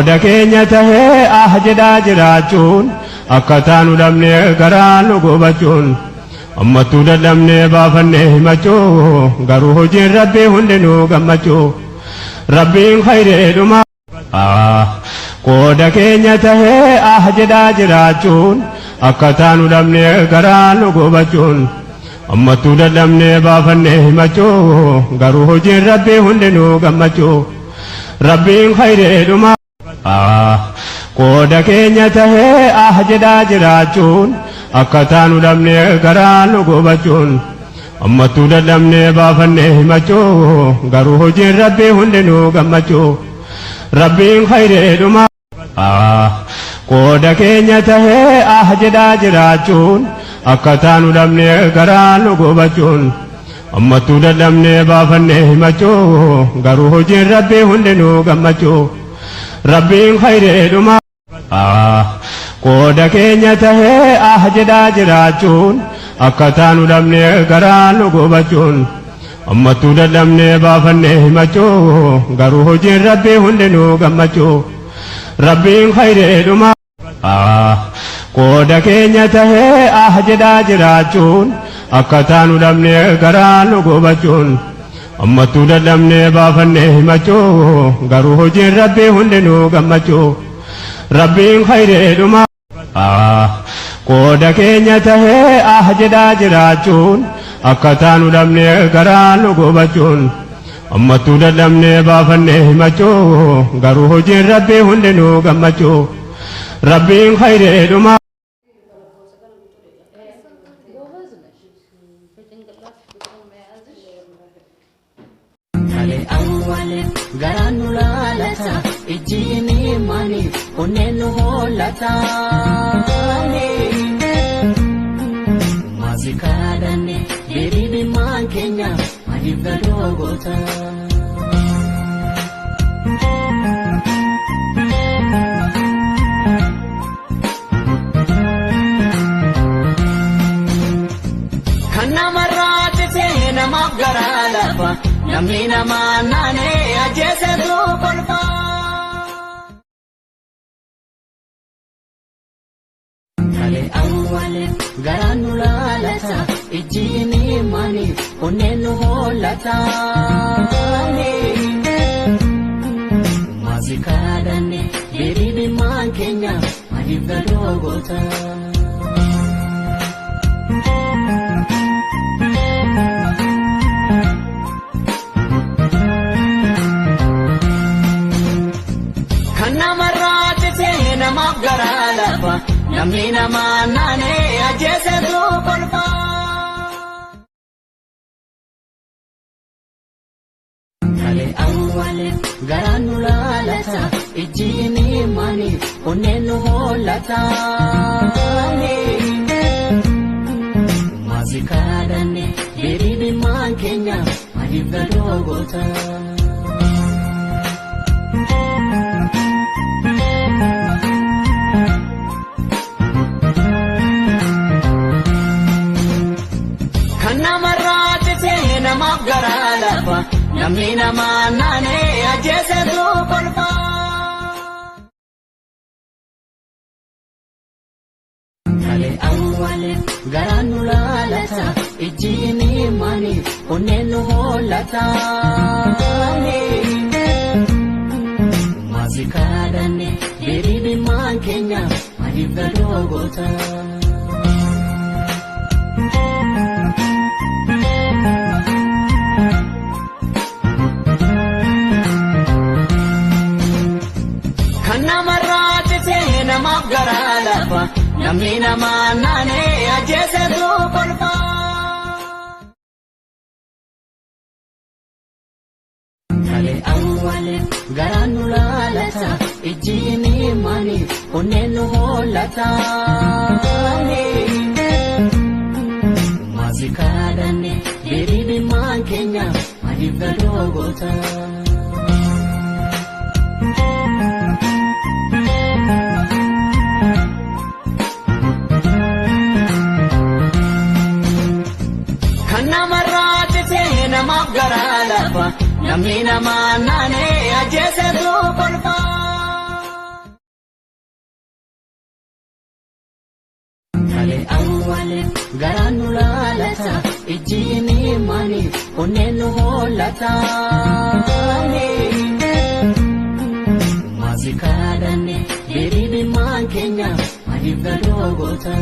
qooda keenya tahee jedhaa jiraachuun akkataa nu dhabnee garaa nu gubachuun ammattuu dadhabnee baafannee himachuu garuu hojiin rabbii hundinuu gammachuu rabbiin khayreedhuma qooda keenya tahee jedhaa jiraachuun akkataa nu dhabnee garaa nu gubachuun ammattuu dadhabnee baafannee himachuu garuu hojiin rabbii hundinuu gammachuu rabbiin khayreedhuma qooda keenya tahee jedhaa jiraachuun akkataa nu dhabnee garaa nu gubachuun ammattuu dadhabnee baafannee himachuu garuu hojiin rabbii hundinuu gammachuu rabbiin khayreedhuma qooda keenya tahee jedhaa jiraachuun akkataa nu dhabnee garaa nu gubachuun ammattuu dadhabnee baafannee himachuu garuu hojiin rabbii hundinuu gammachuu rabbiin khayreedhuma qooda keenya tahee jedhaa jiraachuun akkataa nu dhabnee garaa nu gubachuun ammattuu dadhabnee baafannee himachuu garuu hojiin rabbii hundinuu gammachuu rabbiin khayreedhuma qooda keenya tahee jedhaa jiraachuun akkataa nu dhabnee garaa nu gubachuun ammattuu dadhabnee baafannee himachuu garuu hojiin rabbii hundinuu gammachuu rabbiin khayreedhuma qooda keenya tahee jedhaa jiraachuun akkataa nu dhabnee garaa nu gubachuun ammattuu dadhabnee baafannee himachuu garuu hojiin rabbii hundinuu gammachuu rabbiin khayreedhuma Garanu lalata ijini mani onenu holata mazikadane beribi man Kenya adibda dogota kana marate tena magaralafa namina manane ajese tu kolfa kale awale garanu lalata ijini mani onenu holata mazikadane beribi man Kenya adibda dogota namina manane ajese tu kolfa kale awale garanu lalata ijini mani onenu holata mazikadane beribi man Kenya adibda dogota namina manane ajese tu kolfa kale awale garanu lalata ijini mani onenu holata mazikadane beribi man Kenya adibda dogota namina manane ajese tu kolfa kale awale garanu lalata ijini mani onenu holata mazikadane beribi man Kenya adibda dogota namina manane ajese tu kolfa kale awwale garaan nu laalata ijjiini mani onneen nu hollata maasikaadhanne deebiimaan keenya adiif gadoo goota.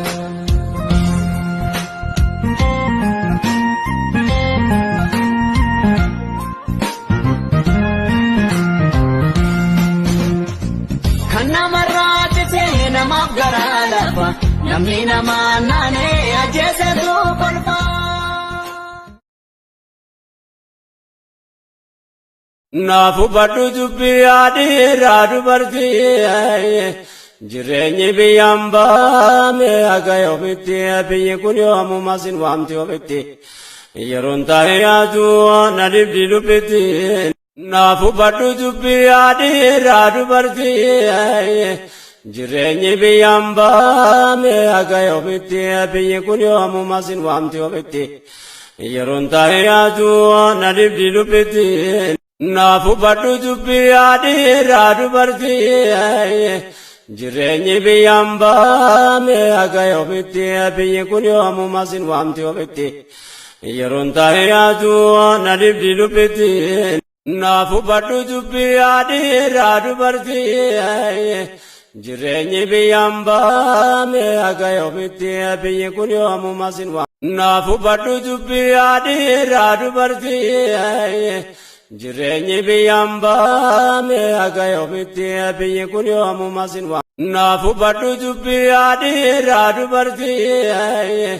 Namaaf garaa lafa namni namaa naanee ajjeesatu kolfa. Naafu baddu dubbii adiirraa dubartii jireenyi biyyaan baame akka yoomitti biyyi kun yoomuma sin waamti yoomitti yeroon taa'ee yaadu na dibdi dubbitti. Naafu baddu dubbii adiirraa dubartii jireenyi biyyaan baame akka yoomitti biyyi kun yoomuma sin waamti yoomitti yeroon taa'ee yaadu na dibdi dubbitti. Naafu baddu dubbii adiirraa dubartii jireenyi biyyaan baame akka yoomitti biyyi kun yoomuma sin waamti yoomitti yeroon taa'ee yaadu na dibdi dubbitti. Naafu baddu dubbii adiirraa dubartii jireenyi biyyaan baame akka yoomitti biyyi kun yoomuma sin waamti. Naafu baddu dubbii adiirraa dubartii jireenyi biyyaan baame akka yoomitti biyyi kun yoomuma sin waamti. Naafu baddu dubbii adiirraa dubartii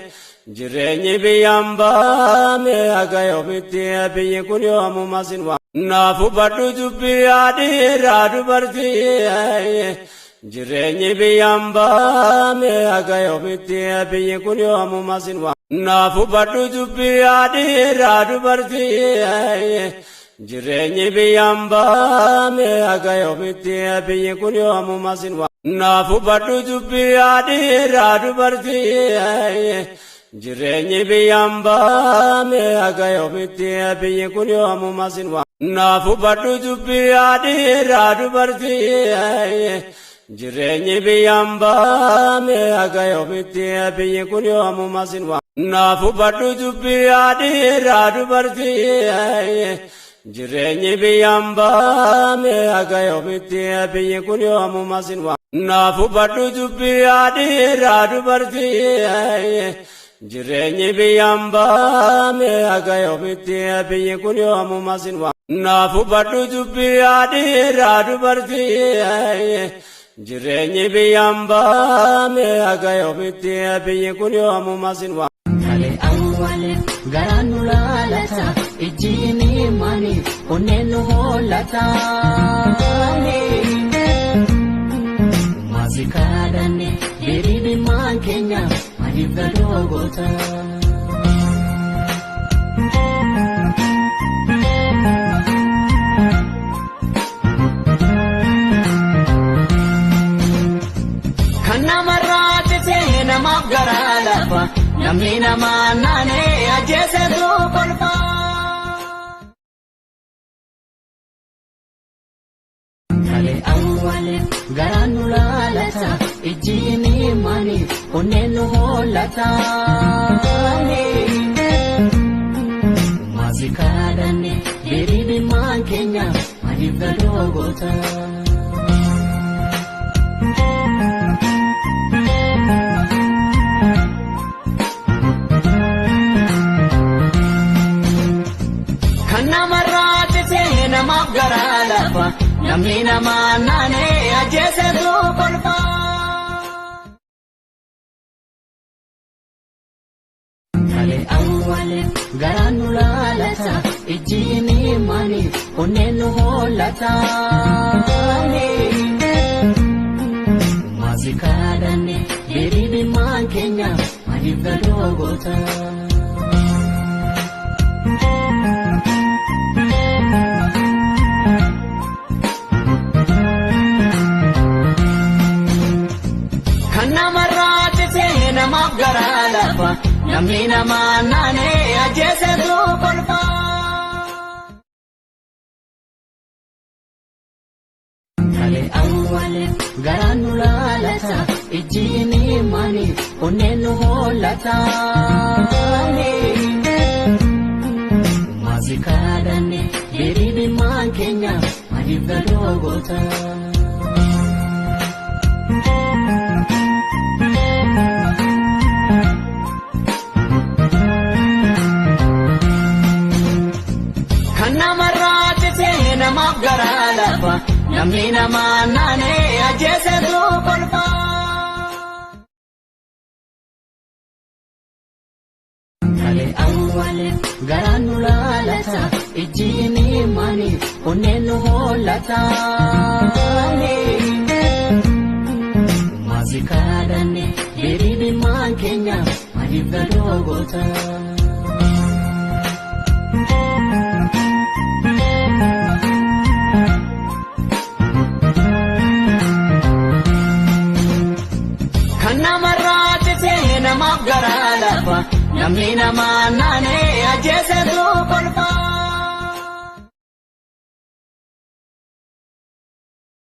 jireenyi biyyaan baame akka yoomitti biyyi kun yoomuma sin waamti. Naafu baddu dubbii adiirraa dubartii jireenyi biyyaan baame akka yoomitti biyyi kun yoomuma sin waamti. Naafu baddu dubbii adiirraa dubartii jireenyi biyyaan baame akka yoomitti biyyi kun yoomuma sin waamti. Naafu baddu dubbii adiirraa dubartii jireenyi biyyaan baame akka yoomitti biyyi kun yoomuma sin waamti. Naafu baddu dubbii adiirraa dubartii jireenyi biyyaan baame akka yoomitti biyyi kun yoomuma sin waamti. Naafu baddu dubbii adiirraa dubartii jireenyi biyyaan baame akka yoomitti biyyi kun yoomuma sin waamti. Naafu baddu dubbii adiirraa dubartii jireenyi biyyaan baame akka yoomitti biyyi kun yoomuma sin waamti. Naafu baddu dubbii adiirraa dubartii jireenyi biyyaan baame akka yoomitti biyyi kun yoomuma sin waamti. Kale awwale garaan nu laalata ijjiini mani onneen nu hollata maasikaadhanne deebiimaan keenya adiif gadoo goota. Kan namarraa titee namaaf garaa lafa namni namaa naanee ajjeesatu kolfa. Kale awwale garaan nu laalata ijjiini mani onneen nu hollata maasikaadhanne deebiimaan keenya adiif gadoo goota. Kan namarraa titee namaaf garaa lafa namni namaa naanee ajjeesatu kolfa. Kale awwale garaan nu laalata ijjiini mani onneen nu hollata maasikaadhanne deebiimaan keenya adiif gadoo goota. Kan namarraa titee namaaf garaa lafa namni namaa naanee ajjeesatu kolfa. Kale awwale garaan nu laalata ijjiini mani onneen nu hollata maasi kadhanne hiriyummaan keenya maaliif gadoo goota. Namaaf garaa lafa namni namaa naanee ajjeesetu kolfa. Kalee awwaalee garaan nu laalata ijji inni maanii onneen nu hollata. Maasi kadhanne hiriyummaan keenya maaliif gadoo goota. Namaaf garaa lafa namni namaa naanee